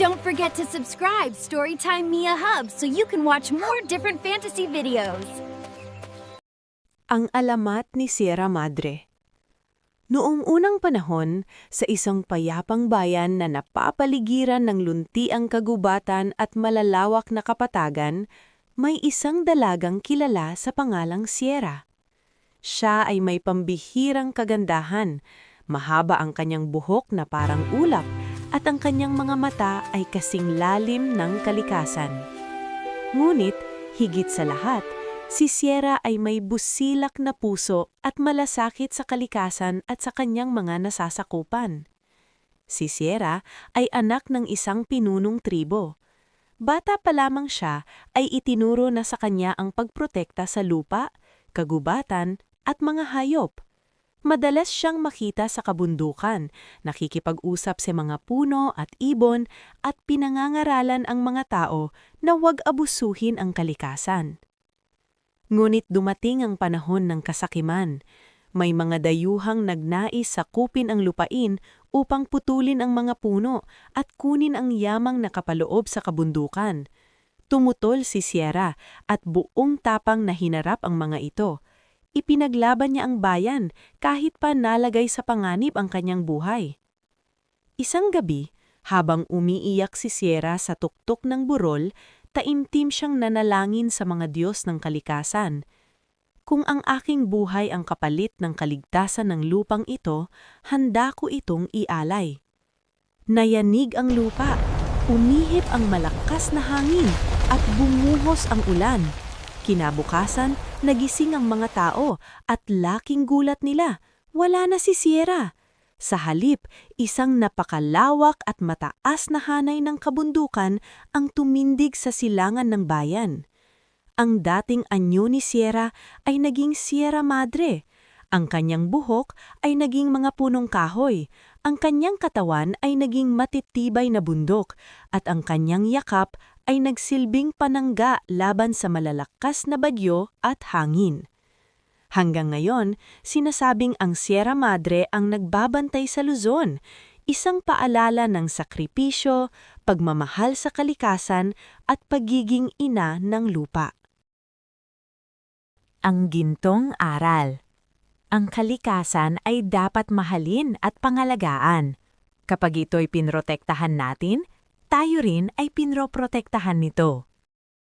Don't forget to subscribe Storytime Mia Hub so you can watch more different fantasy videos. Ang alamat ni Sierra Madre. Noong unang panahon, sa isang payapang bayan na napapaligiran ng luntiang kagubatan at malalawak na kapatagan, may isang dalagang kilala sa pangalang Sierra. Siya ay may pambihirang kagandahan, mahaba ang kanyang buhok na parang ulap, at ang kanyang mga mata ay kasing lalim ng kalikasan. Ngunit, higit sa lahat, si Sierra ay may busilak na puso at malasakit sa kalikasan at sa kanyang mga nasasakupan. Si Sierra ay anak ng isang pinunong tribo. Bata pa lamang siya ay itinuro na sa kanya ang pagprotekta sa lupa, kagubatan at mga hayop. Madalas siyang makita sa kabundukan, nakikipag-usap sa mga puno at ibon at pinangangaralan ang mga tao na huwag abusuhin ang kalikasan. Ngunit dumating ang panahon ng kasakiman. May mga dayuhang nagnais sakupin ang lupain upang putulin ang mga puno at kunin ang yamang nakapaloob sa kabundukan. Tumutol si Sierra at buong tapang na hinarap ang mga ito. Ipinaglaban niya ang bayan kahit pa nalagay sa panganib ang kanyang buhay. Isang gabi, habang umiiyak si Sierra sa tuktok ng burol, taimtim siyang nanalangin sa mga Diyos ng kalikasan. Kung ang aking buhay ang kapalit ng kaligtasan ng lupang ito, handa ko itong ialay. Nayanig ang lupa, umihip ang malakas na hangin at bumuhos ang ulan. Kinabukasan, nagising ang mga tao at laking gulat nila, wala na si Sierra. Sa halip, isang napakalawak at mataas na hanay ng kabundukan ang tumindig sa silangan ng bayan. Ang dating anyo ni Sierra ay naging Sierra Madre. Ang kanyang buhok ay naging mga punong kahoy. Ang kanyang katawan ay naging matitibay na bundok. At ang kanyang yakap ay nagsilbing panangga laban sa malalakas na bagyo at hangin. Hanggang ngayon, sinasabing ang Sierra Madre ang nagbabantay sa Luzon, isang paalala ng sakripisyo, pagmamahal sa kalikasan at pagiging ina ng lupa. Ang gintong aral. Ang kalikasan ay dapat mahalin at pangalagaan. Kapag ito'y pinrotektahan natin, tayo rin ay pinroprotektahan nito.